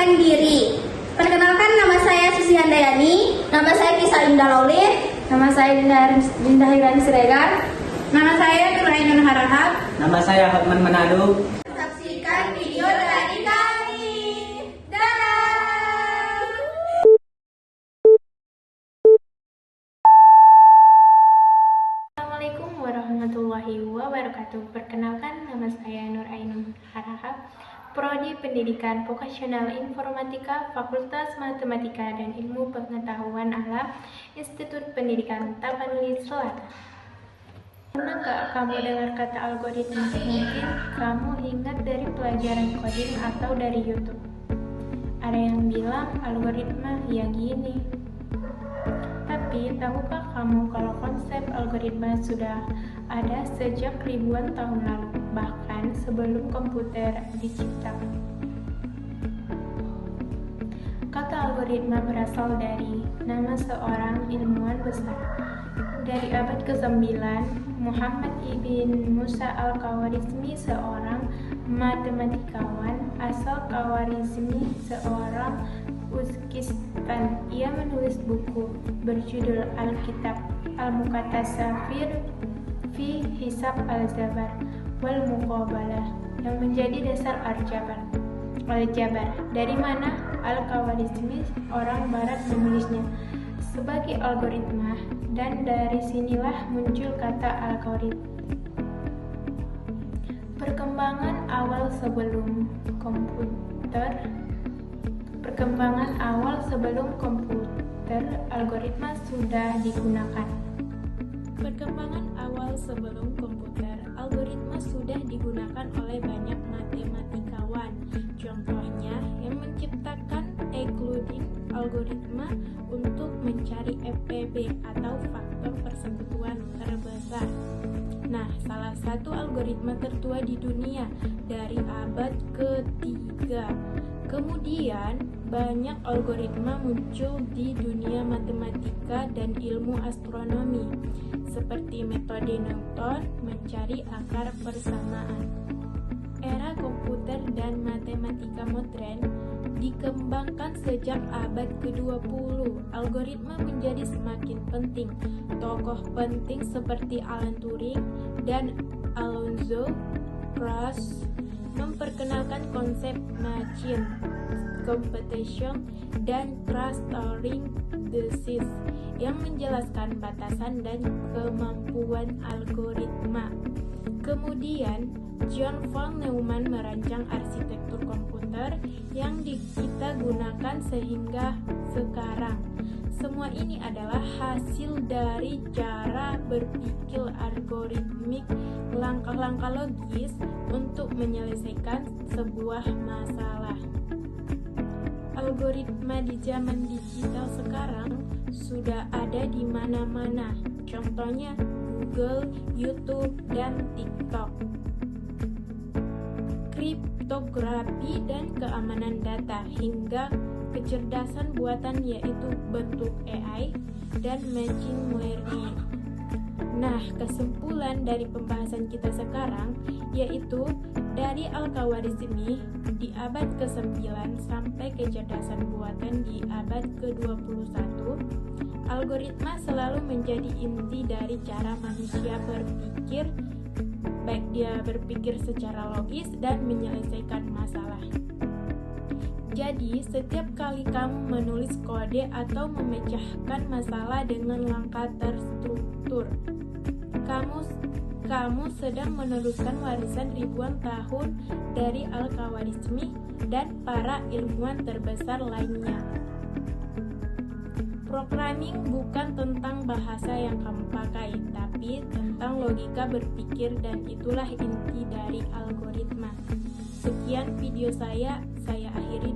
memperkenalkan diri. Perkenalkan, nama saya Susi Handayani, nama saya Kisah Indah Laulin, nama saya Dinda Hirani Siregar, nama saya Nurainun Harahap, Nama saya Hotman Manado. Saksikan video dari kami. Dadah! Assalamualaikum warahmatullahi wabarakatuh. Perkenalkan, nama saya Nurainun Harahap, Prodi Pendidikan Vokasional Informatika, Fakultas Matematika dan Ilmu Pengetahuan Alam, Institut Pendidikan Tapanuli Selatan. Pernah nggak kamu dengar kata algoritma? Mungkin kamu ingat dari pelajaran coding atau dari YouTube. Ada yang bilang algoritma ya gini. Tapi tahukah kamu kalau konsep algoritma sudah ada sejak ribuan tahun lalu, bahkan sebelum komputer diciptakan? Kata algoritma berasal dari nama seorang ilmuwan besar. Dari abad ke-9, Muhammad ibn Musa al-Khawarizmi, seorang matematikawan asal Khawarizmi, seorang Uzbekistan. Ia menulis buku berjudul Al-Kitab Al-Muqtasafir fi Hisab Al-Jabar wal Muqabalah yang menjadi dasar Al-Jabar. Dari mana Al-Khawarizmi orang barat menulisnya sebagai algoritma, dan dari sinilah muncul kata algoritma. Perkembangan awal sebelum komputer, algoritma sudah digunakan. Oleh banyak matematikawan. Contohnya yang menciptakan Euclidean algoritma untuk mencari FPB atau faktor persekutuan terbesar. Nah, salah satu algoritma tertua di dunia dari abad ke-3. Kemudian, banyak algoritma muncul di dunia matematika dan ilmu astronomi, seperti metode Newton mencari akar persamaan. Era komputer dan matematika modern dikembangkan sejak abad ke-20. Algoritma menjadi semakin penting. Tokoh penting seperti Alan Turing dan Alonzo Krauss memperkenalkan konsep machine computation dan clustering thesis yang menjelaskan batasan dan kemampuan algoritma. Kemudian, John von Neumann merancang arsitektur komputer yang kita gunakan sehingga sekarang. Semua ini adalah hasil dari cara berpikir algoritmik, langkah-langkah logis untuk menyelesaikan sebuah masalah. Algoritma di zaman digital sekarang sudah ada di mana-mana. Contohnya Google, YouTube, dan TikTok. Kriptografi dan keamanan data hingga kecerdasan buatan, yaitu bentuk AI dan machine learning. Nah, kesimpulan dari pembahasan kita sekarang yaitu dari Al-Khawarizmi di abad ke-9 sampai kecerdasan buatan di abad ke-21, algoritma selalu menjadi inti dari cara manusia berpikir, baik dia berpikir secara logis dan menyelesaikan masalah. Jadi, setiap kali kamu menulis kode atau memecahkan masalah dengan langkah terstruktur, kamu sedang meneruskan warisan ribuan tahun dari Al-Khawarizmi dan para ilmuwan terbesar lainnya. Programming bukan tentang bahasa yang kamu pakai, tapi tentang logika berpikir, dan itulah inti dari algoritma. Sekian video saya akhiri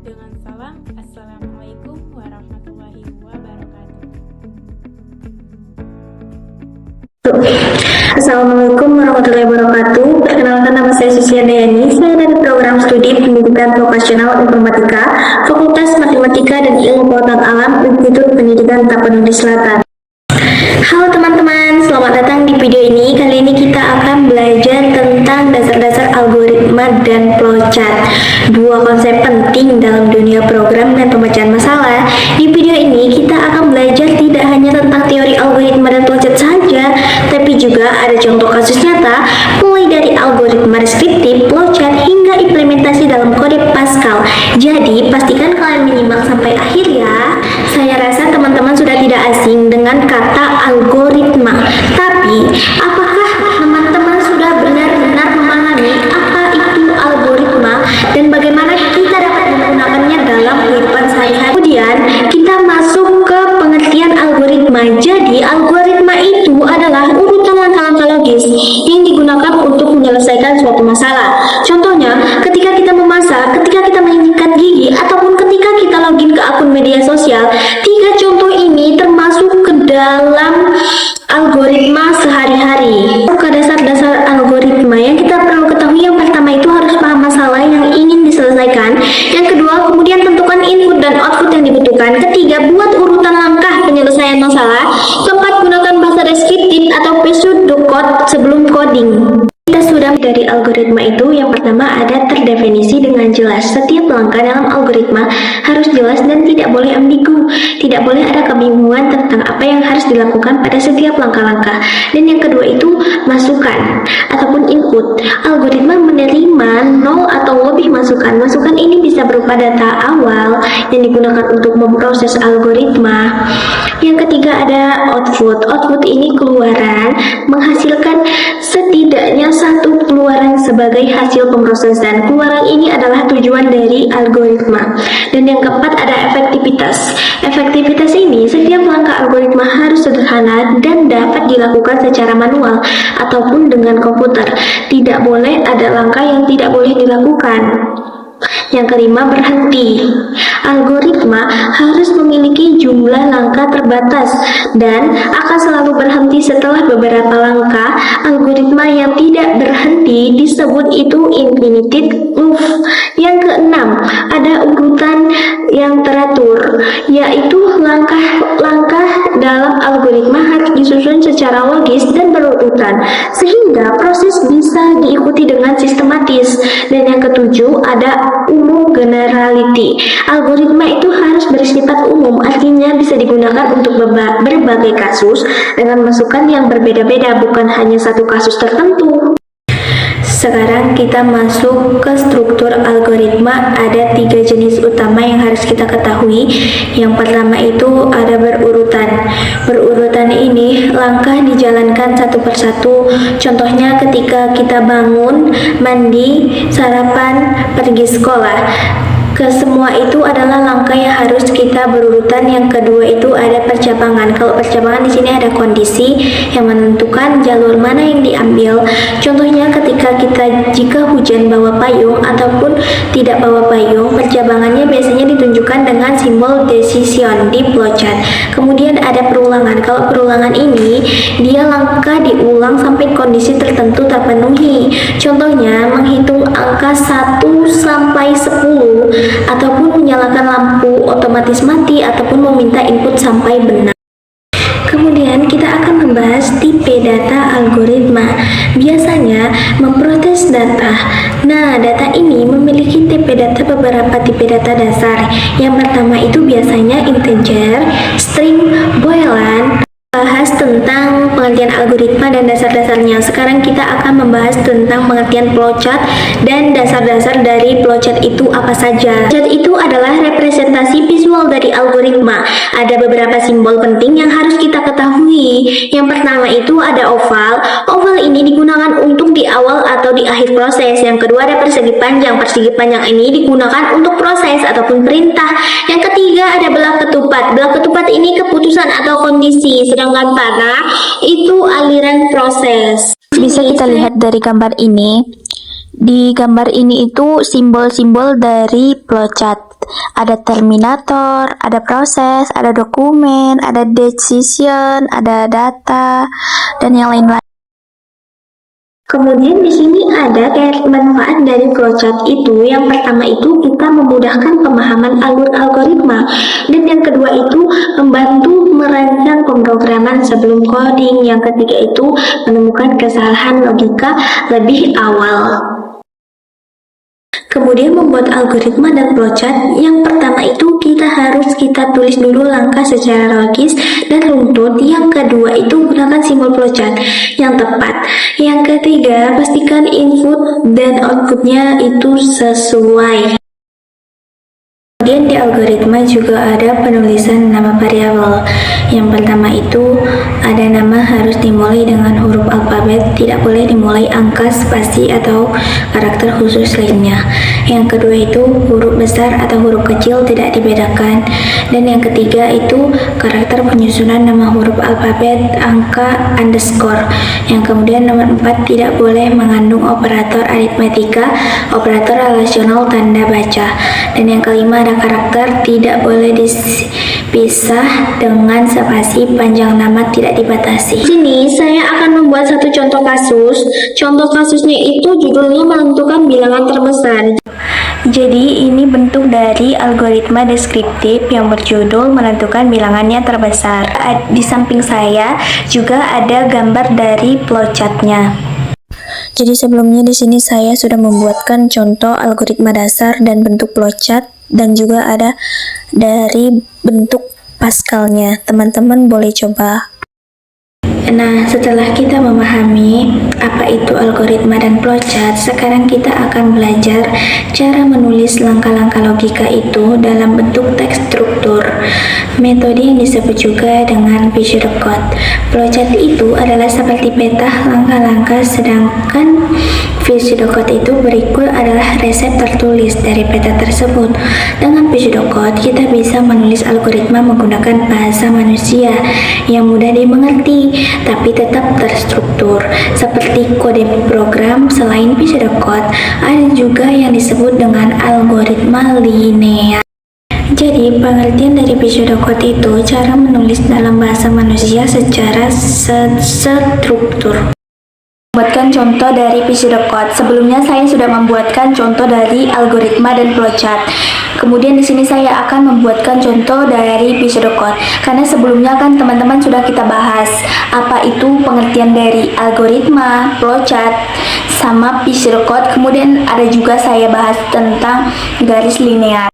dengan salam. Assalamualaikum warahmatullahi wabarakatuh. Assalamualaikum warahmatullahi wabarakatuh. Perkenalkan, nama saya Susi Handayani. Saya dari program studi Pendidikan Vokasional Informatika, Fakultas Matematika dan Ilmu Pengetahuan Alam, Institut Pendidikan Tapanuli Selatan. Halo teman-teman, selamat datang di video ini. Kali ini kita akan belajar tentang dasar-dasar algoritma dan flowchart. dua konsep penting dalam dunia program dan pemecahan masalah. Di video ini kita akan belajar tidak hanya tentang teori algoritma dan flowchart saja, tapi juga ada contoh kasus nyata mulai dari algoritma deskriptif, flowchart hingga implementasi dalam kode Pascal. Jadi pastikan kalian menyimak sampai akhir ya. Saya rasa teman-teman sudah tidak asing dengan kata algoritma. Tapi apakah teman-teman sudah benar-benar memahami apa itu algoritma dan bagaimana kita dapat menggunakannya dalam kehidupan sehari-hari? Kemudian kita masuk ke pengertian algoritma. Jadi algoritma itu adalah urutan langkah-langkah logis yang digunakan untuk menyelesaikan suatu masalah. Contohnya, ketika kita memasak, ketika kita menyikat gigi, ataupun ketika kita login ke akun media sosial. Tiga contoh ini termasuk ke dalam algoritma sehari-hari. Ke dasar-dasar algoritma yang kita perlu ketahui, yang pertama itu harus paham masalah yang ingin diselesaikan. Yang kedua, kemudian tentukan input dan output yang dibutuhkan. Ketiga, buat urutan langkah penyelesaian masalah. Keempat, gunakan bahasa deskriptif atau pseudocode sebelum coding. Kita sudah dari algoritma itu, yang pertama ada terdefinisi dengan jelas. Setiap langkah dalam algoritma harus jelas dan tidak boleh ambigu. Tidak boleh ada kebingungan tentang apa yang harus dilakukan pada setiap langkah-langkah. Dan yang kedua itu masukan ataupun input. Algoritma menerima 0 atau lebih masukan. Masukan ini bisa berupa data awal yang digunakan untuk memproses algoritma. Yang ketiga ada output. Output ini keluaran, menghasilkan setidaknya satu keluaran sebagai hasil pemrosesan. Keluaran ini adalah tujuan dari algoritma. Dan yang keempat ada efektivitas. Efektivitas ini, setiap langkah algoritma harus sederhana dan dapat dilakukan secara manual ataupun dengan komputer. Tidak boleh ada langkah yang tidak boleh dilakukan. Yang kelima, berhenti. Algoritma harus memiliki jumlah langkah terbatas dan akan selalu berhenti setelah beberapa langkah. Algoritma yang tidak berhenti disebut itu infinitive loop. Yang keenam, ada urutan yang teratur, yaitu langkah-langkah dalam algoritma harus disusun secara logis dan berurutan sehingga proses bisa diikuti dengan sistematis. Dan yang ketujuh ada umum, generality. Algoritma itu harus bersifat umum, artinya bisa digunakan untuk berbagai kasus dengan masukan yang berbeda-beda, bukan hanya satu kasus tertentu. Sekarang kita masuk ke struktur algoritma. Ada 3 jenis utama yang harus kita ketahui. Yang pertama itu ada berurutan. Berurutan ini langkah dijalankan satu persatu. Contohnya ketika kita bangun, mandi, sarapan, pergi sekolah. Kesemua itu adalah langkah yang harus kita berurutan. Yang kedua itu ada percabangan. Kalau percabangan di sini ada kondisi yang menentukan jalur mana yang diambil. Contohnya jika hujan bawa payung ataupun tidak bawa payung, percabangannya biasanya ditunjukkan dengan simbol decision di flowchart. Kemudian ada perulangan. Kalau perulangan ini dia langkah diulang sampai kondisi tertentu terpenuhi. Contohnya menghitung angka 1 sampai 10 ataupun menyalakan lampu otomatis mati ataupun meminta input sampai benar. Kemudian kita akan membahas tipe data algoritma. Biasanya memproses data. Nah, data ini memiliki tipe data, beberapa tipe data dasar. Yang pertama itu biasanya integer, string, boolean. Bahas tentang pengertian algoritma dan dasar-dasarnya. Sekarang kita akan membahas tentang pengertian flowchart dan dasar-dasar dari flowchart itu apa saja. Flowchart itu adalah representasi visual dari algoritma. Ada beberapa simbol penting yang harus kita ketahui. Yang pertama itu ada oval. Oval ini digunakan untuk di awal atau di akhir proses. Yang kedua ada persegi panjang. Persegi panjang ini digunakan untuk proses ataupun perintah. Yang ketiga ada belah ketupat. Belah ketupat ini keputusan atau kondisi. Sedangkan panah itu aliran proses. Bisa kita lihat dari gambar ini. Di gambar ini itu simbol-simbol dari flowchart. Ada terminator, ada proses, ada dokumen, ada decision, ada data, dan yang lain-lain. Kemudian di sini ada kayak manfaat dari flowchart itu. Yang pertama itu kita memudahkan pemahaman alur algoritma, dan yang kedua itu membantu merancang pemrograman sebelum coding. Yang ketiga itu menemukan kesalahan logika lebih awal. Kemudian membuat algoritma dan flowchart, yang pertama itu harus kita tulis dulu langkah secara logis dan runtut. Yang kedua itu gunakan simbol flowchart yang tepat. Yang ketiga, pastikan input dan outputnya itu sesuai. Kemudian di algoritma juga ada penulisan nama variabel. Yang pertama itu ada nama harus dimulai dengan huruf alfabet, tidak boleh dimulai angka, spasi, atau karakter khusus lainnya. Yang kedua itu huruf besar atau huruf kecil tidak dibedakan. Dan yang ketiga itu karakter penyusunan nama huruf alfabet, angka, underscore. Yang kemudian nomor 4 tidak boleh mengandung operator aritmatika, operator relasional, tanda baca. Dan yang kelima ada karakter tidak boleh dipisah dengan spasi, panjang nama tidak dibatasi. Di sini saya akan membuat satu contoh kasus. Contoh kasusnya itu judulnya menentukan bilangan terbesar. Jadi ini bentuk dari algoritma deskriptif yang berjudul menentukan bilangannya terbesar. Di samping saya juga ada gambar dari flowchartnya. Jadi sebelumnya di sini saya sudah membuatkan contoh algoritma dasar dan bentuk flowchart, dan juga ada dari bentuk Pascalnya. Teman-teman boleh coba. Nah, setelah kita memahami apa itu algoritma dan flowchart, sekarang kita akan belajar cara menulis langkah-langkah logika itu dalam bentuk teks struktur. Metode yang disebut juga dengan pseudocode. Flowchart itu adalah seperti peta langkah-langkah, sedangkan pseudocode itu berikut adalah resep tertulis dari peta tersebut. Dengan pseudocode, kita bisa menulis algoritma menggunakan bahasa manusia yang mudah dimengerti, tapi tetap terstruktur. Seperti kode program, selain pseudocode, ada juga yang disebut dengan algoritma linear. Jadi, pengertian dari pseudocode itu cara menulis dalam bahasa manusia secara struktur. Membuatkan contoh dari pseudocode. Sebelumnya saya sudah membuatkan contoh dari algoritma dan flowchart. Kemudian di sini saya akan membuatkan contoh dari pseudocode. Karena sebelumnya kan teman-teman sudah kita bahas apa itu pengertian dari algoritma, flowchart, sama pseudocode. Kemudian ada juga saya bahas tentang garis linear.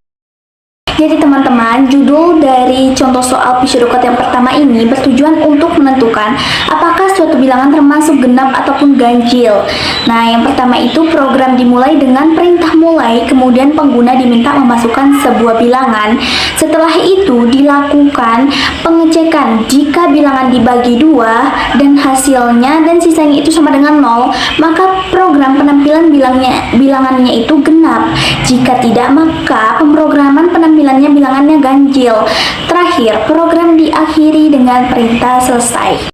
Jadi teman-teman, judul dari contoh soal pseudocode yang pertama ini bertujuan untuk menentukan apakah suatu bilangan termasuk genap ataupun ganjil. Nah, yang pertama itu program dimulai dengan perintah mulai, kemudian pengguna diminta memasukkan sebuah bilangan. Setelah itu dilakukan pengecekan. Jika bilangan dibagi 2 dan hasilnya dan sisanya itu sama dengan 0, maka program penampilan bilangannya itu genap. Jika tidak, maka pemrograman bilangannya ganjil. Terakhir, program diakhiri dengan perintah selesai.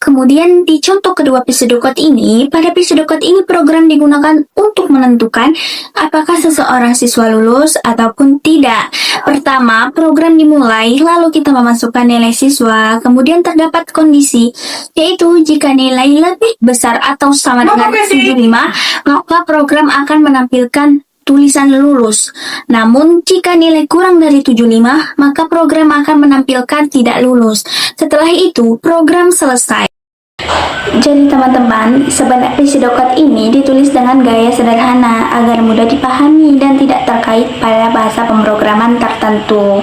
Kemudian di contoh kedua pseudocode ini, pada pseudocode ini program digunakan untuk menentukan apakah seseorang siswa lulus ataupun tidak. Pertama, program dimulai, lalu kita memasukkan nilai siswa, kemudian terdapat kondisi, yaitu jika nilai lebih besar atau sama dengan 75, maka program akan menampilkan tulisan lulus. Namun, jika nilai kurang dari 75, maka program akan menampilkan tidak lulus. Setelah itu, program selesai. Jadi teman-teman, sebenarnya pseudocode ini ditulis dengan gaya sederhana agar mudah dipahami dan tidak terkait pada bahasa pemrograman tertentu.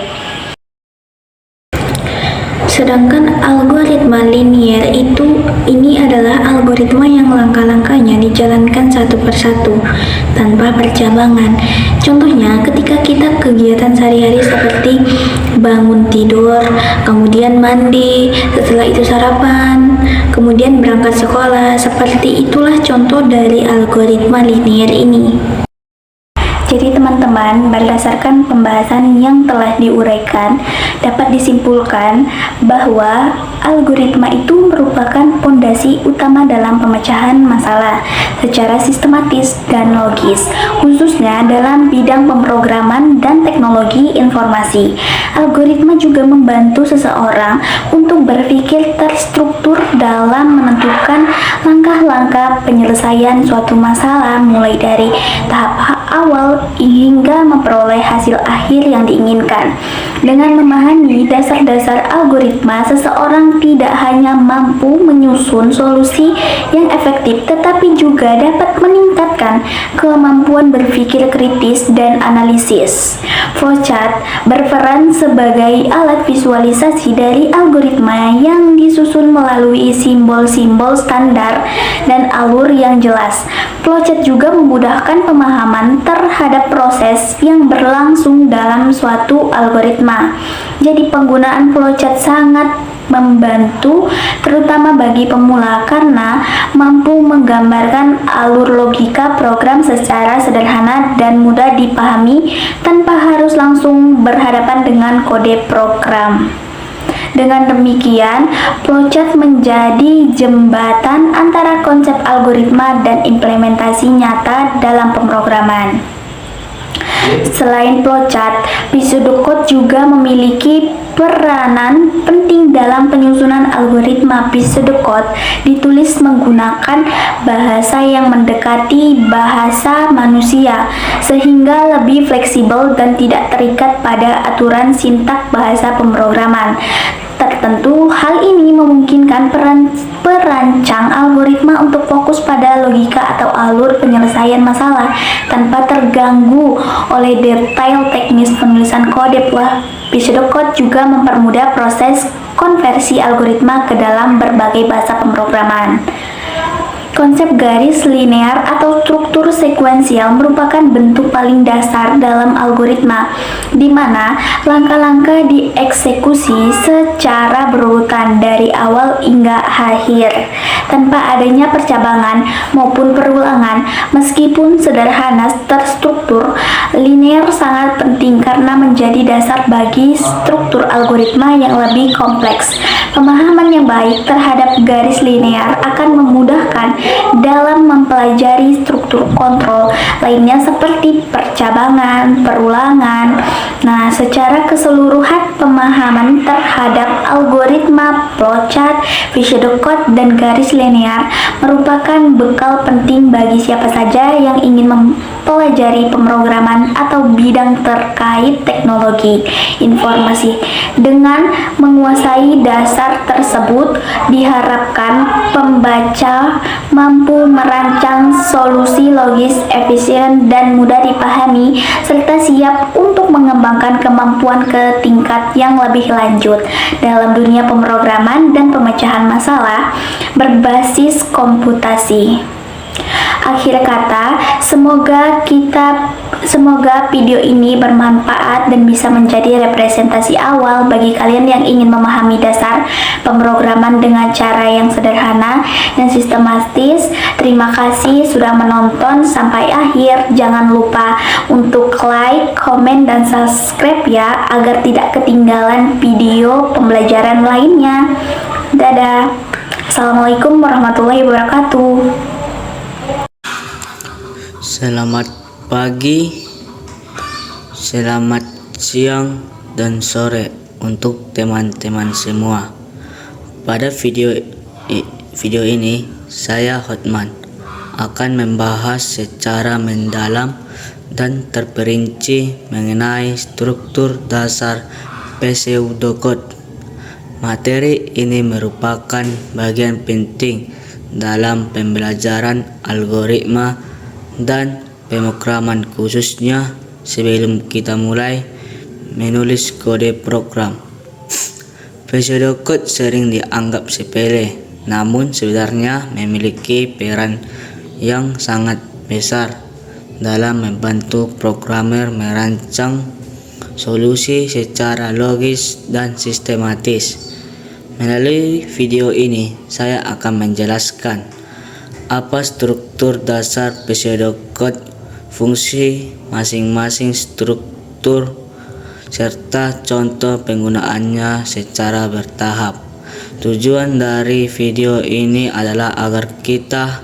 Sedangkan algoritma linear ini adalah algoritma yang langkah-langkahnya dijalankan satu persatu tanpa percabangan. Contohnya ketika kita kegiatan sehari-hari seperti bangun tidur, kemudian mandi, setelah itu sarapan, kemudian berangkat sekolah. Seperti itulah contoh dari algoritma linear ini. Jadi teman-teman, berdasarkan pembahasan yang telah diuraikan, dapat disimpulkan bahwa algoritma itu merupakan fondasi utama dalam pemecahan masalah secara sistematis dan logis, khususnya dalam bidang pemrograman dan teknologi informasi. Algoritma juga membantu seseorang untuk berpikir terstruktur dalam menentukan langkah-langkah penyelesaian suatu masalah mulai dari tahap awal hingga memperoleh hasil akhir yang diinginkan. Dengan memahami dasar-dasar algoritma, seseorang tidak hanya mampu menyusun solusi yang efektif, tetapi juga dapat meningkatkan kemampuan berpikir kritis dan analisis. Flowchart berperan sebagai alat visualisasi dari algoritma yang disusun melalui simbol-simbol standar dan alur yang jelas. Flowchart juga memudahkan pemahaman terhadap proses yang berlangsung dalam suatu algoritma. Jadi penggunaan flowchart sangat membantu terutama bagi pemula karena mampu menggambarkan alur logika program secara sederhana dan mudah dipahami tanpa harus langsung berhadapan dengan kode program. Dengan demikian, flowchart menjadi jembatan antara konsep algoritma dan implementasi nyata dalam pemrograman. Selain flowchart, pseudocode juga memiliki peranan penting dalam penyusunan algoritma. Pseudocode ditulis menggunakan bahasa yang mendekati bahasa manusia, sehingga lebih fleksibel dan tidak terikat pada aturan sintak bahasa pemrograman tertentu. Hal ini memungkinkan perancang algoritma untuk fokus pada logika atau alur penyelesaian masalah tanpa terganggu oleh detail teknis penulisan kode. Pseudocode juga mempermudah proses konversi algoritma ke dalam berbagai bahasa pemrograman. Konsep garis linear atau struktur sekuensial merupakan bentuk paling dasar dalam algoritma, di mana langkah-langkah dieksekusi secara berurutan dari awal hingga akhir, tanpa adanya percabangan maupun perulangan. Meskipun sederhana terstruktur, linear sangat penting karena menjadi dasar bagi struktur algoritma yang lebih kompleks. Pemahaman yang baik terhadap garis linear akan memudahkan dalam mempelajari struktur kontrol lainnya seperti percabangan, perulangan. Nah, secara keseluruhan pemahaman terhadap algoritma, flowchart, pseudocode, dan garis linear merupakan bekal penting bagi siapa saja yang ingin mempelajari pemrograman atau bidang terkait teknologi informasi. Dengan menguasai dasar tersebut, diharapkan pembaca mampu merancang solusi logis, efisien, dan mudah dipahami, serta siap untuk mengembangkan kemampuan ke tingkat yang lebih lanjut dalam dunia pemrograman dan pemecahan masalah berbasis komputasi. Akhir kata, semoga video ini bermanfaat dan bisa menjadi representasi awal bagi kalian yang ingin memahami dasar pemrograman dengan cara yang sederhana dan sistematis. Terima kasih sudah menonton sampai akhir. Jangan lupa untuk like, komen, dan subscribe ya, agar tidak ketinggalan video pembelajaran lainnya. Dadah. Assalamualaikum warahmatullahi wabarakatuh. Selamat pagi, selamat siang, dan sore untuk teman-teman semua. Pada video ini, saya Hotman akan membahas secara mendalam dan terperinci mengenai struktur dasar pseudocode. Materi ini merupakan bagian penting dalam pembelajaran algoritma dan pemrograman, khususnya sebelum kita mulai menulis kode program. Pseudocode sering dianggap sepele, namun sebenarnya memiliki peran yang sangat besar dalam membantu programmer merancang solusi secara logis dan sistematis. Melalui video ini, saya akan menjelaskan apa struktur dasar pseudocode, fungsi masing-masing struktur, serta contoh penggunaannya secara bertahap. Tujuan dari video ini adalah agar kita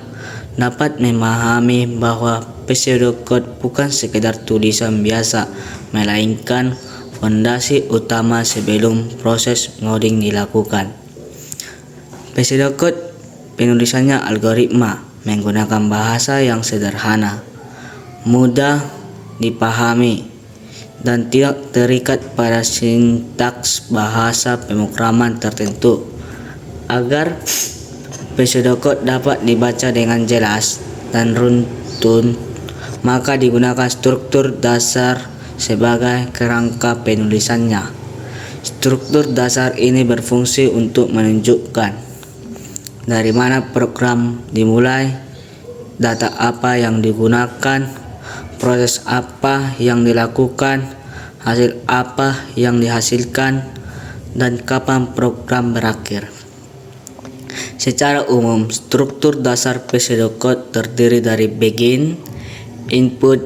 dapat memahami bahwa pseudocode bukan sekedar tulisan biasa, melainkan fondasi utama sebelum proses ngoding dilakukan. Pseudocode penulisannya algoritma menggunakan bahasa yang sederhana, mudah dipahami, dan tidak terikat pada sintaks bahasa pemrograman tertentu. Agar pseudocode dapat dibaca dengan jelas dan runtun, maka digunakan struktur dasar sebagai kerangka penulisannya. Struktur dasar ini berfungsi untuk menunjukkan dari mana program dimulai, data apa yang digunakan, proses apa yang dilakukan, hasil apa yang dihasilkan, dan kapan program berakhir. Secara umum, struktur dasar pseudocode terdiri dari begin, input,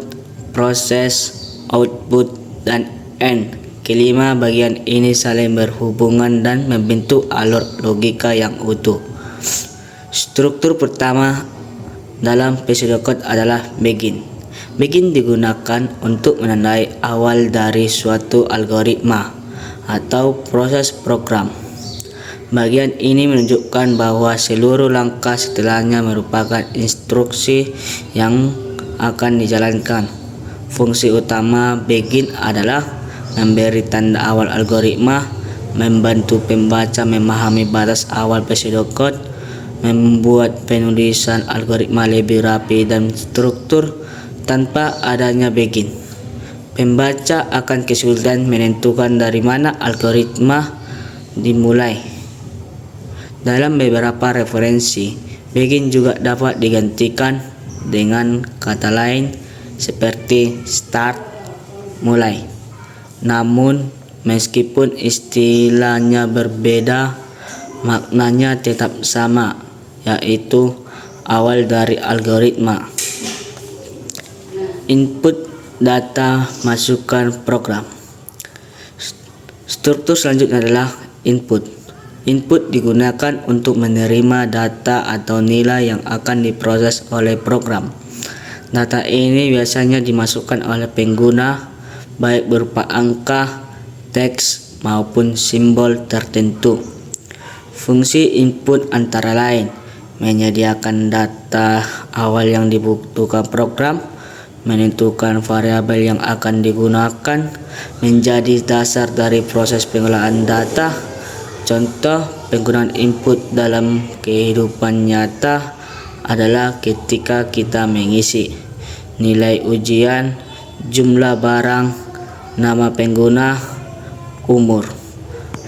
proses, output, dan end. Kelima bagian ini saling berhubungan dan membentuk alur logika yang utuh. Struktur pertama dalam pseudocode adalah begin. Begin digunakan untuk menandai awal dari suatu algoritma atau proses program. Bagian ini menunjukkan bahwa seluruh langkah setelahnya merupakan instruksi yang akan dijalankan. Fungsi utama begin adalah memberi tanda awal algoritma, membantu pembaca memahami batas awal pseudocode, membuat penulisan algoritma lebih rapi dan struktur. Tanpa adanya begin, pembaca akan kesulitan menentukan dari mana algoritma dimulai. Dalam beberapa referensi, begin juga dapat digantikan dengan kata lain seperti start, mulai. Namun, meskipun istilahnya berbeda, maknanya tetap sama, yaitu awal dari algoritma. Input data masukan program. Struktur selanjutnya adalah input. Input digunakan untuk menerima data atau nilai yang akan diproses oleh program. Data ini biasanya dimasukkan oleh pengguna, baik berupa angka, teks, maupun simbol tertentu. Fungsi input antara lain menyediakan data awal yang dibutuhkan program, menentukan variabel yang akan digunakan, menjadi dasar dari proses pengolahan data. Contoh penggunaan input dalam kehidupan nyata adalah ketika kita mengisi nilai ujian, jumlah barang, nama pengguna, umur.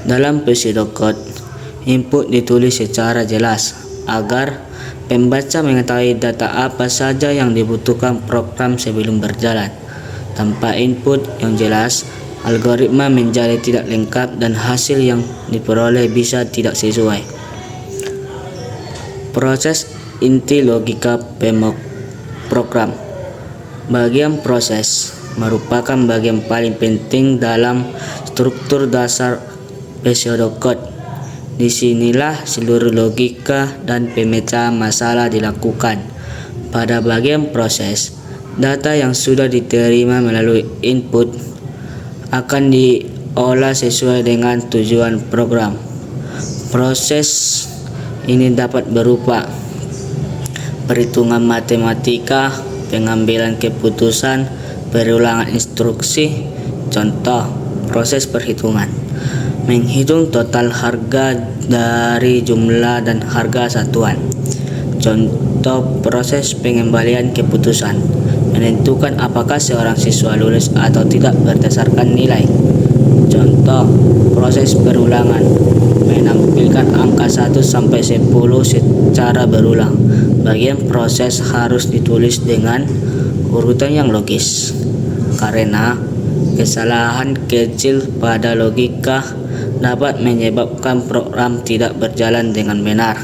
Dalam pseudocode, input ditulis secara jelas agar pembaca mengetahui data apa saja yang dibutuhkan program sebelum berjalan. Tanpa input yang jelas, algoritma menjadi tidak lengkap dan hasil yang diperoleh bisa tidak sesuai. Proses inti logika program. Bagian proses merupakan bagian paling penting dalam struktur dasar pseudocode. Disinilah seluruh logika dan pemecahan masalah dilakukan. Pada bagian proses, data yang sudah diterima melalui input akan diolah sesuai dengan tujuan program. Proses ini dapat berupa perhitungan matematika, pengambilan keputusan, perulangan instruksi. Contoh, proses perhitungan: menghitung total harga dari jumlah dan harga satuan. Contoh proses pengembalian keputusan: menentukan apakah seorang siswa lulus atau tidak berdasarkan nilai. Contoh proses perulangan: menampilkan angka 1 sampai 10 secara berulang. Bagian proses harus ditulis dengan urutan yang logis, karena kesalahan kecil pada logika dapat menyebabkan program tidak berjalan dengan benar.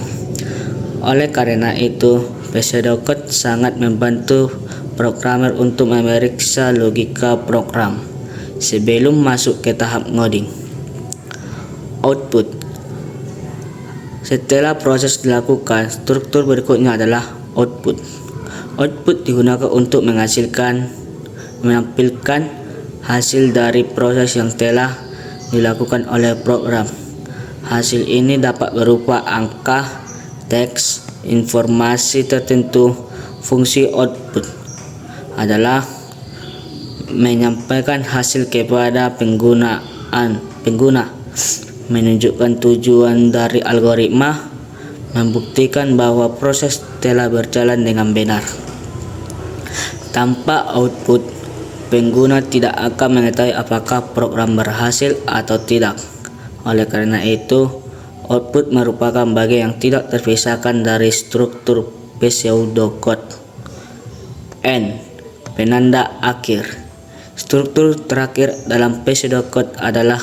Oleh karena itu, pseudocode sangat membantu programmer untuk memeriksa logika program sebelum masuk ke tahap ngoding. Output. Setelah proses dilakukan, struktur berikutnya adalah output. Output digunakan untuk menampilkan hasil dari proses yang telah dilakukan oleh program. Hasil ini dapat berupa angka, teks, informasi tertentu. Fungsi output adalah menyampaikan hasil kepada pengguna, menunjukkan tujuan dari algoritma, membuktikan bahwa proses telah berjalan dengan benar. Tanpa output, pengguna tidak akan mengetahui apakah program berhasil atau tidak. Oleh karena itu, output merupakan bagian yang tidak terpisahkan dari struktur pseudocode. N. Penanda akhir. Struktur terakhir dalam pseudocode adalah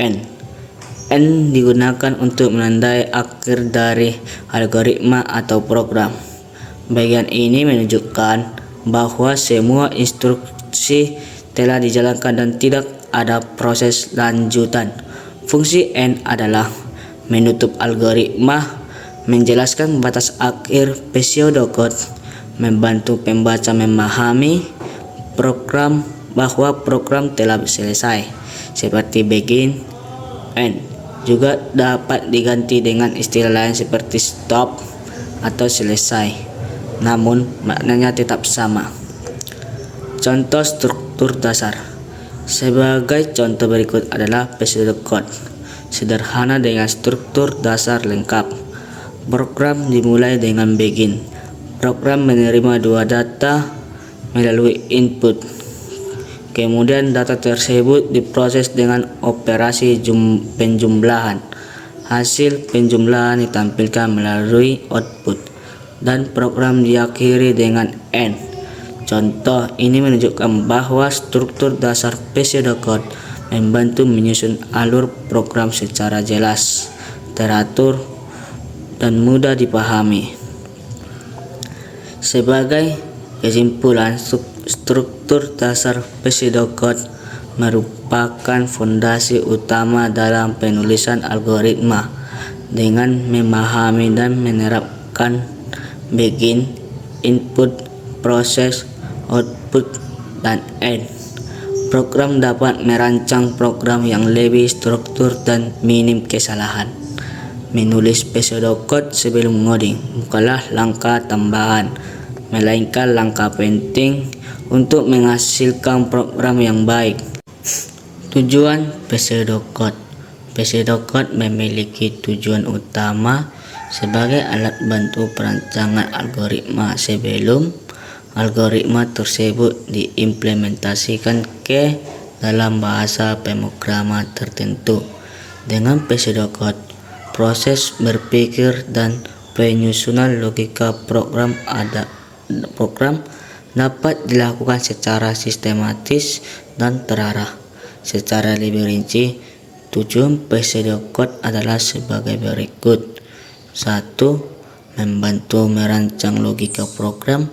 N. N digunakan untuk menandai akhir dari algoritma atau program. Bagian ini menunjukkan bahwa semua instruksi telah dijalankan dan tidak ada proses lanjutan. Fungsi N adalah menutup algoritma, menjelaskan batas akhir pseudocode, membantu pembaca memahami bahwa program telah selesai, seperti begin. N juga dapat diganti dengan istilah lain seperti stop atau selesai, namun maknanya tetap sama. Contoh struktur dasar. Sebagai contoh berikut adalah pseudocode sederhana dengan struktur dasar lengkap. Program dimulai dengan begin. Program menerima dua data melalui input. Kemudian data tersebut diproses dengan operasi penjumlahan. Hasil penjumlahan ditampilkan melalui output dan program diakhiri dengan N. Contoh ini menunjukkan bahwa struktur dasar pseudocode membantu menyusun alur program secara jelas, teratur, dan mudah dipahami. Sebagai kesimpulan, struktur dasar pseudocode merupakan fondasi utama dalam penulisan algoritma. Dengan memahami dan menerapkan begin, input, proses, output, dan end, program dapat merancang program yang lebih struktur dan minim kesalahan. Menulis pseudocode sebelum ngoding bukanlah langkah tambahan, melainkan langkah penting untuk menghasilkan program yang baik. Tujuan pseudocode. Pseudocode memiliki tujuan utama sebagai alat bantu perancangan algoritma sebelum algoritma tersebut diimplementasikan ke dalam bahasa pemrograman tertentu. Dengan pseudocode, proses berpikir dan penyusunan logika program dapat dilakukan secara sistematis dan terarah. Secara lebih rinci, tujuan pseudocode adalah sebagai berikut. 1. Membantu merancang logika program.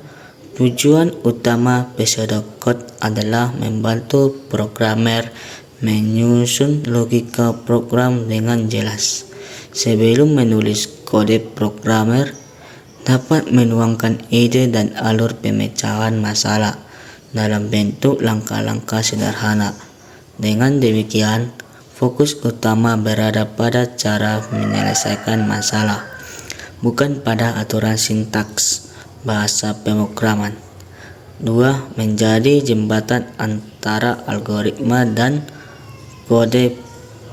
Tujuan utama pseudocode adalah membantu programmer menyusun logika program dengan jelas. Sebelum menulis kode, programmer dapat menuangkan ide dan alur pemecahan masalah dalam bentuk langkah-langkah sederhana. Dengan demikian, fokus utama berada pada cara menyelesaikan masalah, bukan pada aturan sintaks bahasa pemrograman. 2. Menjadi jembatan antara algoritma dan kode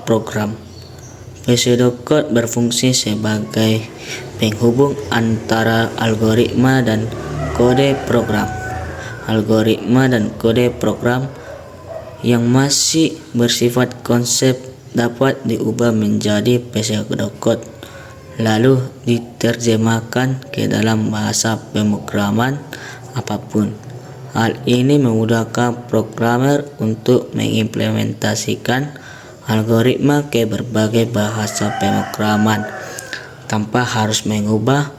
program. Pseudocode berfungsi sebagai penghubung antara algoritma dan kode program. Algoritma dan kode program yang masih bersifat konsep dapat diubah menjadi pseudocode, lalu diterjemahkan ke dalam bahasa pemrograman apapun. Hal ini memudahkan programmer untuk mengimplementasikan algoritma ke berbagai bahasa pemrograman tanpa harus mengubah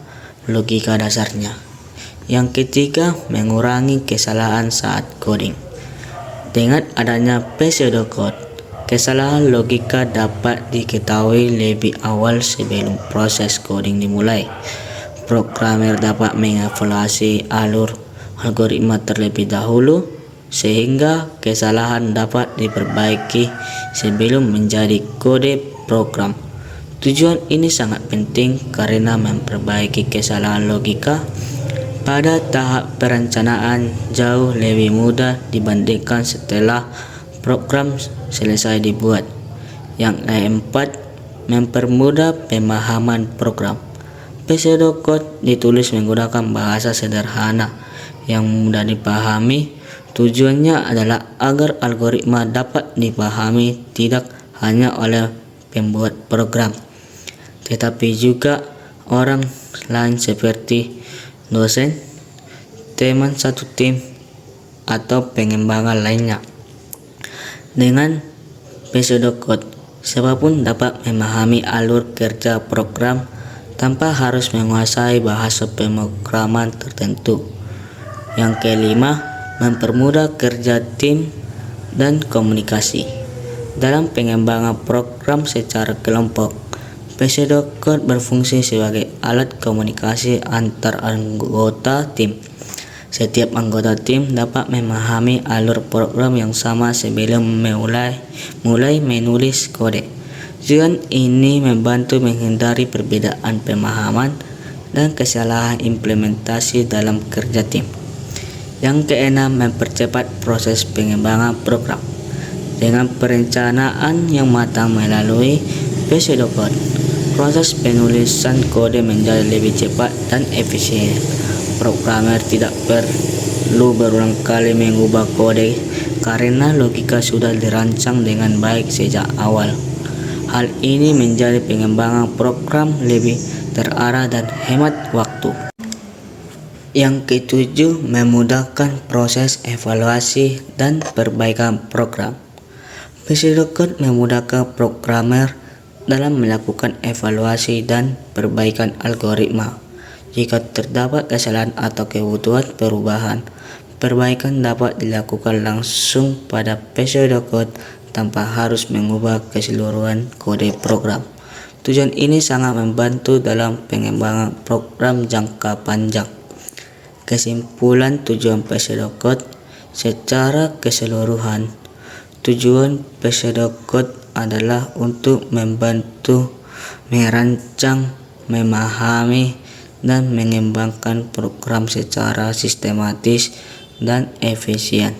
logika dasarnya. Yang ketiga, mengurangi kesalahan saat coding. Dengan adanya pseudocode, kesalahan logika dapat diketahui lebih awal sebelum proses coding dimulai. Programmer dapat mengevaluasi alur algoritma terlebih dahulu sehingga kesalahan dapat diperbaiki sebelum menjadi kode program. Tujuan ini sangat penting karena memperbaiki kesalahan logika pada tahap perencanaan jauh lebih mudah dibandingkan setelah program selesai dibuat. Yang keempat, mempermudah pemahaman program. Pseudocode ditulis menggunakan bahasa sederhana yang mudah dipahami. Tujuannya adalah agar algoritma dapat dipahami tidak hanya oleh pembuat program, tetapi juga orang lain seperti dosen, teman satu tim, atau pengembangan lainnya. Dengan pseudocode, siapapun dapat memahami alur kerja program tanpa harus menguasai bahasa pemrograman tertentu. Yang kelima, mempermudah kerja tim dan komunikasi. Dalam pengembangan program secara kelompok, pseudocode berfungsi sebagai alat komunikasi antar anggota tim. Setiap anggota tim dapat memahami alur program yang sama sebelum mulai menulis kode. Tujuan ini membantu menghindari perbedaan pemahaman dan kesalahan implementasi dalam kerja tim. Yang keenam, mempercepat proses pengembangan program. Dengan perencanaan yang matang melalui pseudocode, proses penulisan kode menjadi lebih cepat dan efisien. Programmer tidak perlu berulang kali mengubah kode karena logika sudah dirancang dengan baik sejak awal. Hal ini menjadi pengembangan program lebih terarah dan hemat waktu. Yang ketujuh, memudahkan proses evaluasi dan perbaikan program. Pseudocode memudahkan programmer dalam melakukan evaluasi dan perbaikan algoritma. Jika terdapat kesalahan atau kebutuhan perubahan, perbaikan dapat dilakukan langsung pada pseudocode tanpa harus mengubah keseluruhan kode program. Tujuan ini sangat membantu dalam pengembangan program jangka panjang. Kesimpulan tujuan pseudocode secara keseluruhan. Tujuan pseudocode adalah untuk membantu merancang, memahami, dan mengembangkan program secara sistematis dan efisien.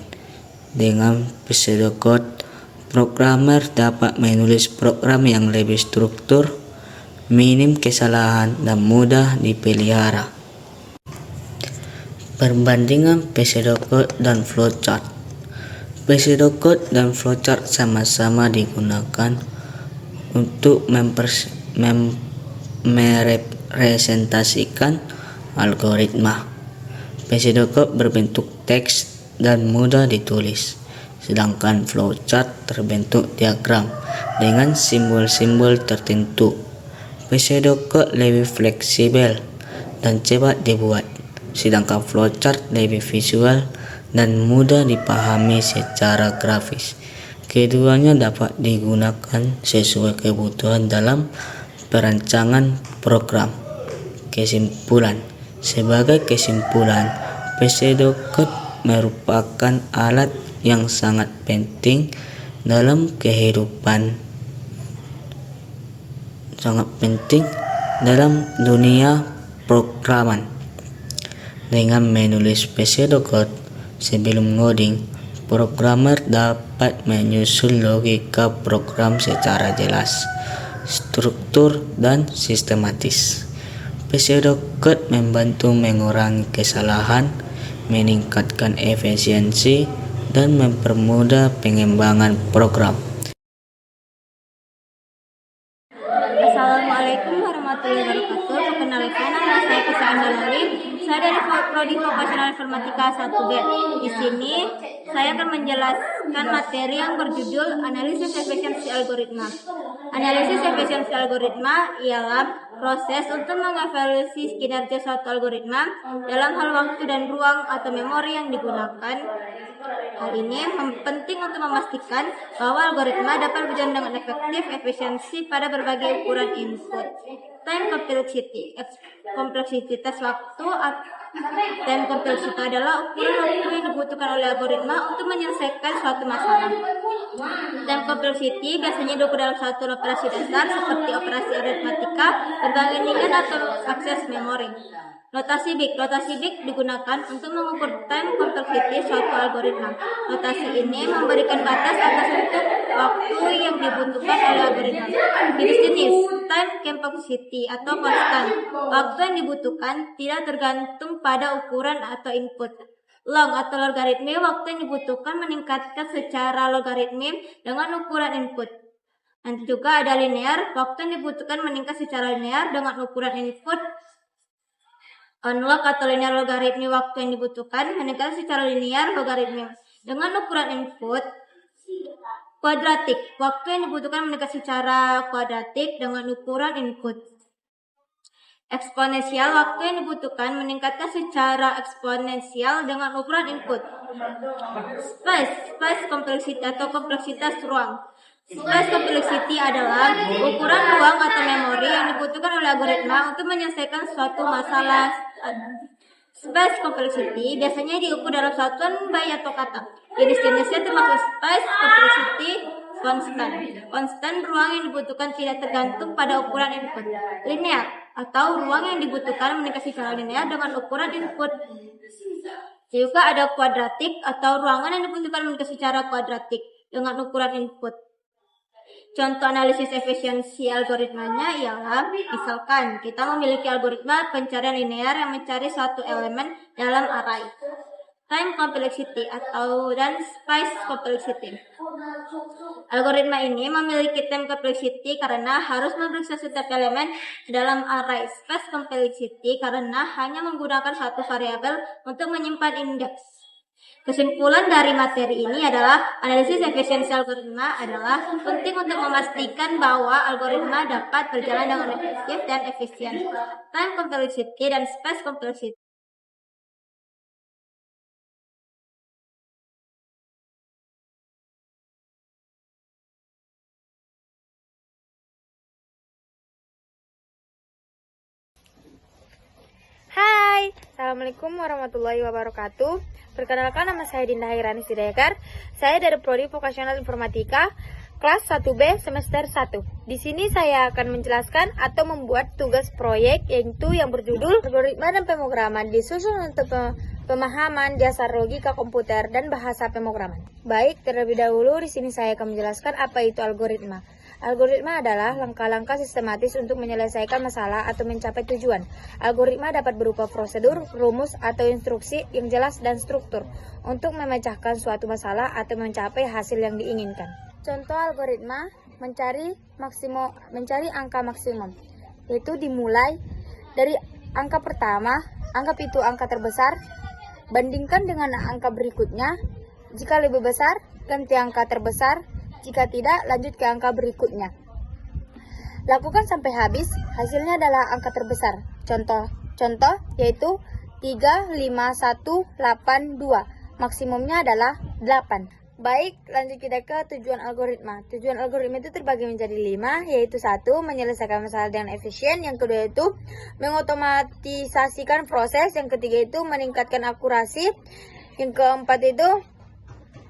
Dengan pseudocode, programmer dapat menulis program yang lebih struktur, minim kesalahan, dan mudah dipelihara. Perbandingan pseudocode dan flowchart. Pseudocode dan flowchart sama-sama digunakan untuk merepresentasikan algoritma. Pseudocode berbentuk teks dan mudah ditulis, sedangkan flowchart terbentuk diagram dengan simbol-simbol tertentu. Pseudocode lebih fleksibel dan cepat dibuat, sedangkan flowchart lebih visual dan mudah dipahami secara grafis. Keduanya dapat digunakan sesuai kebutuhan dalam perancangan program. Kesimpulan. Sebagai kesimpulan, pseudocode merupakan alat yang sangat penting dalam dunia programan. Dengan menulis pseudocode sebelum ngoding, programmer dapat menyusun logika program secara jelas, struktur, dan sistematis. Pseudocode membantu mengurangi kesalahan, meningkatkan efisiensi, dan mempermudah pengembangan program. Assalamualaikum warahmatullahi wabarakatuh. Perkenalkan, nama saya Kisah Andalawin. Saya dari Prodi Vocational Informatika 1B. Di sini saya akan menjelaskan materi yang berjudul Analisis Efisiensi Algoritma. Analisis efisiensi algoritma ialah proses untuk mengevaluasi kinerja suatu algoritma dalam hal waktu dan ruang atau memori yang digunakan. Hal ini penting untuk memastikan bahwa algoritma dapat berjalan dengan efektif, efisiensi pada berbagai ukuran input. Time complexity, kompleksitas waktu. Time complexity adalah ukuran waktu yang dibutuhkan oleh algoritma untuk menyelesaikan suatu masalah. Time complexity biasanya diukur dalam suatu operasi dasar seperti operasi aritmatika, pembangunan atau akses memori. Notasi big. Notasi big digunakan untuk mengukur time complexity suatu algoritma. Notasi ini memberikan batas atas untuk waktu yang dibutuhkan oleh algoritma. Jenis-jenis time complexity atau konstan. Waktu yang dibutuhkan tidak tergantung pada ukuran atau input. Log atau logaritma, waktu yang dibutuhkan meningkatkan secara logaritmik dengan ukuran input. Nanti juga ada linear, waktu yang dibutuhkan meningkat secara linear dengan ukuran input. Onlog atau linear logaritmi, waktu yang dibutuhkan meningkat secara linear logaritmi dengan ukuran input. Kuadratik, waktu yang dibutuhkan meningkat secara kuadratik dengan ukuran input. Eksponensial, waktu yang dibutuhkan meningkatkan secara eksponensial dengan ukuran input. Space complexity atau kompleksitas ruang. Space complexity adalah ukuran ruang atau memori yang dibutuhkan oleh algoritma untuk menyelesaikan suatu masalah. Space complexity biasanya diukur dalam satuan byte atau kata. Jenis-jenisnya termasuk space complexity konstan. Konstan ruang yang dibutuhkan tidak tergantung pada ukuran input. Linear atau ruang yang dibutuhkan meningkat secara linear dengan ukuran input. Juga ada kuadratik atau ruangan yang dibutuhkan meningkat secara kuadratik dengan ukuran input. Contoh analisis efisiensi algoritmanya ialah, misalkan kita memiliki algoritma pencarian linear yang mencari suatu elemen dalam array. Time complexity dan space complexity. Algoritma ini memiliki time complexity karena harus memeriksa setiap elemen dalam array. Space complexity karena hanya menggunakan satu variabel untuk menyimpan indeks. Kesimpulan dari materi ini adalah analisis efisiensi algoritma adalah penting untuk memastikan bahwa algoritma dapat berjalan dengan efektif dan efisien. Time complexity dan space complexity. Hai, Assalamualaikum warahmatullahi wabarakatuh. Perkenalkan, nama saya Dinda Hairani Siregar. Saya dari Prodi Vokasional Informatika kelas 1B semester 1. Di sini saya akan menjelaskan atau membuat tugas proyek yaitu yang berjudul Algoritma dan Pemrograman disusun untuk pemahaman dasar logika komputer dan bahasa pemrograman. Baik, terlebih dahulu di sini saya akan menjelaskan apa itu algoritma. Algoritma adalah langkah-langkah sistematis untuk menyelesaikan masalah atau mencapai tujuan. Algoritma dapat berupa prosedur, rumus, atau instruksi yang jelas dan struktur untuk memecahkan suatu masalah atau mencapai hasil yang diinginkan. Contoh algoritma mencari angka maksimum, yaitu dimulai dari angka pertama, anggap itu angka terbesar, bandingkan dengan angka berikutnya. Jika lebih besar, ganti angka terbesar. Jika tidak, lanjut ke angka berikutnya. Lakukan sampai habis, hasilnya adalah angka terbesar. Contoh yaitu 35182. Maksimumnya adalah 8. Baik, lanjut kita ke tujuan algoritma. Tujuan algoritma itu terbagi menjadi 5, yaitu 1. Menyelesaikan masalah dengan efisien. Yang kedua itu mengotomatisasikan proses. Yang ketiga itu meningkatkan akurasi. Yang keempat itu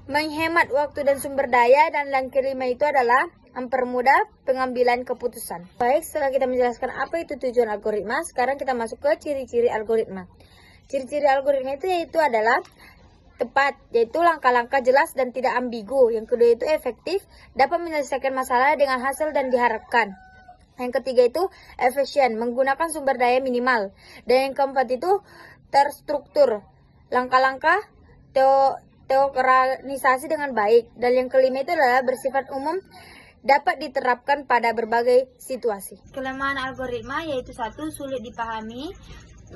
menghemat waktu dan sumber daya, dan yang kelima itu adalah mempermudah pengambilan keputusan. Baik, setelah kita menjelaskan apa itu tujuan algoritma, sekarang kita masuk ke ciri-ciri algoritma. Ciri-ciri algoritma itu yaitu adalah tepat, yaitu langkah-langkah jelas dan tidak ambigu. Yang kedua itu efektif, dapat menyelesaikan masalah dengan hasil dan diharapkan. Yang ketiga itu efisien, menggunakan sumber daya minimal. Dan yang keempat itu terstruktur, langkah-langkah teokranisasi dengan baik. Dan yang kelima itu adalah bersifat umum, dapat diterapkan pada berbagai situasi. Kelemahan algoritma yaitu 1. Sulit dipahami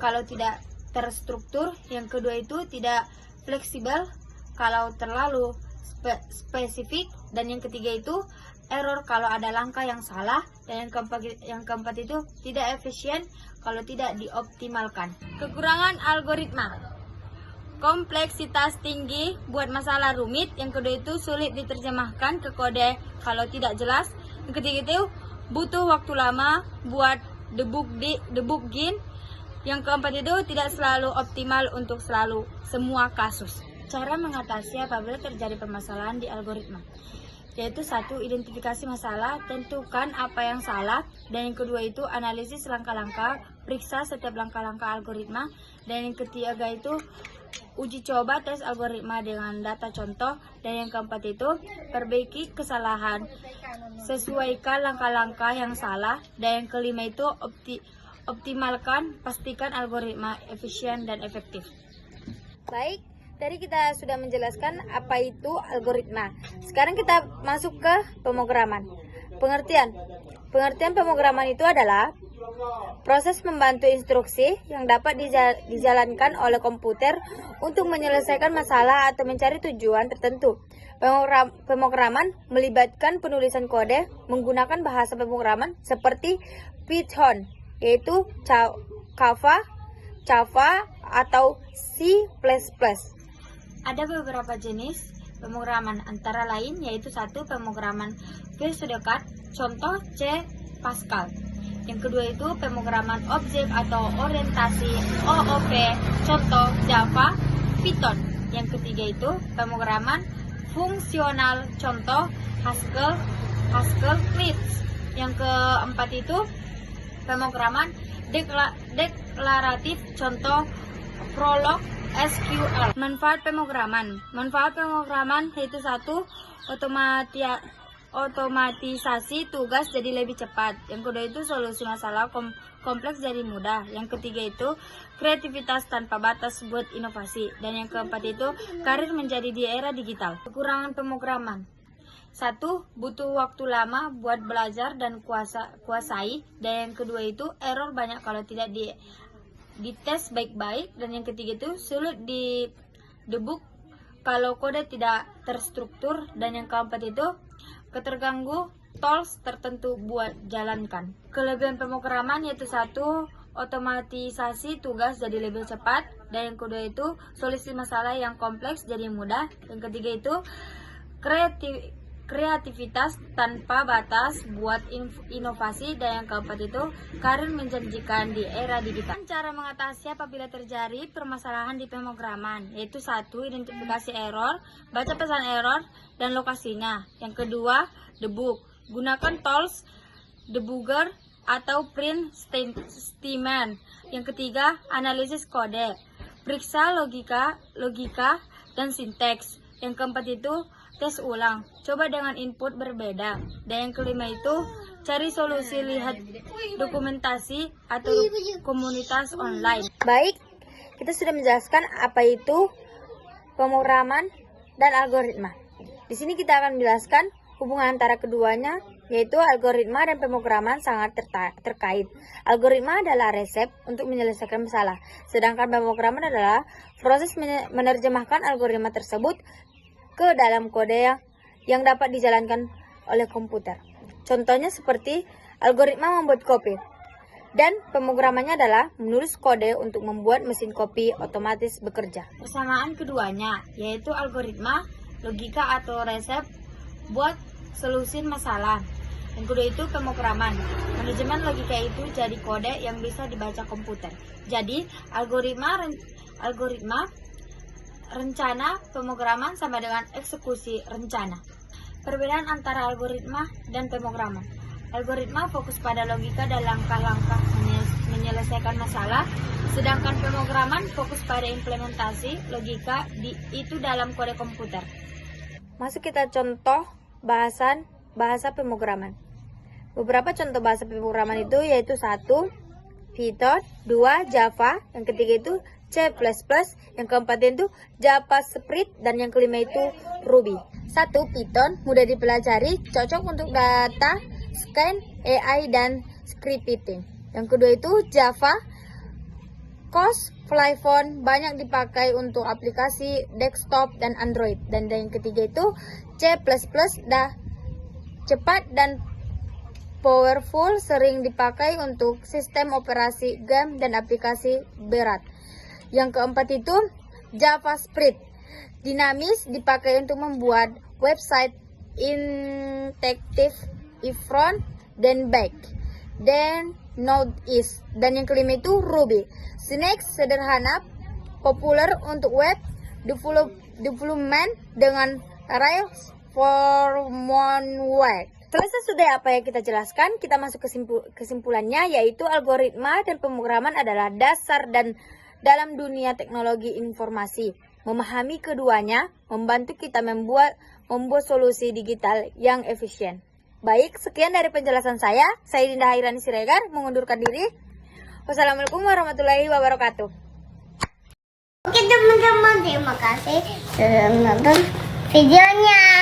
kalau tidak terstruktur. Yang kedua itu tidak fleksibel kalau terlalu spesifik. Dan yang ketiga itu error kalau ada langkah yang salah. Dan yang keempat itu tidak efisien kalau tidak dioptimalkan. Kekurangan algoritma: kompleksitas tinggi, buat masalah rumit. Yang kedua itu sulit diterjemahkan ke kode kalau tidak jelas. Yang ketiga itu butuh waktu lama buat debugging. Yang keempat itu tidak selalu optimal untuk semua kasus. Cara mengatasi apabila terjadi permasalahan di algoritma. yaitu satu, identifikasi masalah, tentukan apa yang salah, dan yang kedua itu analisis langkah-langkah, periksa setiap langkah-langkah algoritma, dan yang ketiga itu uji coba tes algoritma dengan data contoh, dan yang keempat itu perbaiki kesalahan, sesuaikan langkah-langkah yang salah, dan yang kelima itu optimalkan, pastikan algoritma efisien dan efektif. Baik, tadi kita sudah menjelaskan apa itu algoritma. Sekarang kita masuk ke pemrograman. Pengertian pemrograman itu adalah proses membantu instruksi yang dapat dijalankan oleh komputer untuk menyelesaikan masalah atau mencari tujuan tertentu. Pemrograman melibatkan penulisan kode menggunakan bahasa pemrograman seperti Python, yaitu Java atau C++. Ada beberapa jenis pemrograman, antara lain yaitu satu, pemrograman VS-Code, contoh C Pascal. Yang kedua itu pemrograman objek atau orientasi OOP, contoh Java, Python. Yang ketiga itu pemrograman fungsional, contoh Haskell, Lisp. Yang keempat itu pemrograman deklaratif, contoh Prolog, SQL. Manfaat pemrograman yaitu satu, otomatisasi tugas jadi lebih cepat. Yang kedua itu solusi masalah kompleks jadi mudah. Yang ketiga itu kreativitas tanpa batas buat inovasi. Dan yang keempat itu karir menjadi di era digital. Kekurangan pemrograman: satu, butuh waktu lama buat belajar dan kuasai. Dan yang kedua itu error banyak kalau tidak dites baik-baik. Dan yang ketiga itu sulit di debug kalau kode tidak terstruktur. Dan yang keempat itu keterganggu tools tertentu buat jalankan. Kelebihan pemrograman yaitu satu, otomatisasi tugas jadi lebih cepat. Dan yang kedua itu solusi masalah yang kompleks jadi mudah. Yang ketiga itu kreativitas tanpa batas buat inovasi. Dan yang keempat itu karir menjanjikan di era digital. Cara mengatasi apabila terjadi permasalahan di pemrograman yaitu satu, identifikasi error, baca pesan error dan lokasinya. Yang kedua, debug, gunakan tools debugger atau print statement. Yang ketiga, analisis kode, periksa logika dan sinteks. Yang keempat itu tes ulang, coba dengan input berbeda. Dan yang kelima itu cari solusi, lihat dokumentasi atau komunitas online. Baik, kita sudah menjelaskan apa itu pemrograman dan algoritma. Di sini kita akan menjelaskan hubungan antara keduanya, yaitu algoritma dan pemrograman sangat terkait. Algoritma adalah resep untuk menyelesaikan masalah, sedangkan pemrograman adalah proses menerjemahkan algoritma tersebut ke dalam kode yang dapat dijalankan oleh komputer. Contohnya seperti algoritma membuat kopi, dan pemrogramannya adalah menulis kode untuk membuat mesin kopi otomatis bekerja. Persamaan keduanya yaitu algoritma, logika atau resep buat solusi masalah. Yang kedua itu pemrograman, manajemen logika itu jadi kode yang bisa dibaca komputer. Jadi algoritma rencana, pemrograman sama dengan eksekusi rencana. Perbedaan antara algoritma dan pemrograman: algoritma fokus pada logika dan langkah-langkah menyelesaikan masalah, sedangkan pemrograman fokus pada implementasi logika itu dalam kode komputer. Masuk kita contoh bahasa pemrograman. Beberapa contoh bahasa pemrograman itu yaitu satu, Python, dua, Java, yang ketiga itu C++, yang keempat itu JavaScript, dan yang kelima itu Ruby. Satu, Python mudah dipelajari, cocok untuk data, scan, AI, dan scripting. Yang kedua itu Java, COS, Python banyak dipakai untuk aplikasi desktop dan Android. Dan yang ketiga itu C++, cepat dan powerful, sering dipakai untuk sistem operasi game dan aplikasi berat. Yang keempat itu JavaScript, dinamis, dipakai untuk membuat website interaktif, front dan back. Dan Node.js. Dan yang kelima itu Ruby, Syntax sederhana, populer untuk web development dengan Rails performance work. Selesai sudah apa yang kita jelaskan, kita masuk kesimpulannya, yaitu algoritma dan pemrograman adalah dasar dan dalam dunia teknologi informasi. Memahami keduanya membantu kita membuat solusi digital yang efisien. Baik, sekian dari penjelasan saya. Saya Dinda Hairani Siregar mengundurkan diri. Wassalamualaikum warahmatullahi wabarakatuh. Oke teman-teman, terima kasih sudah menonton videonya.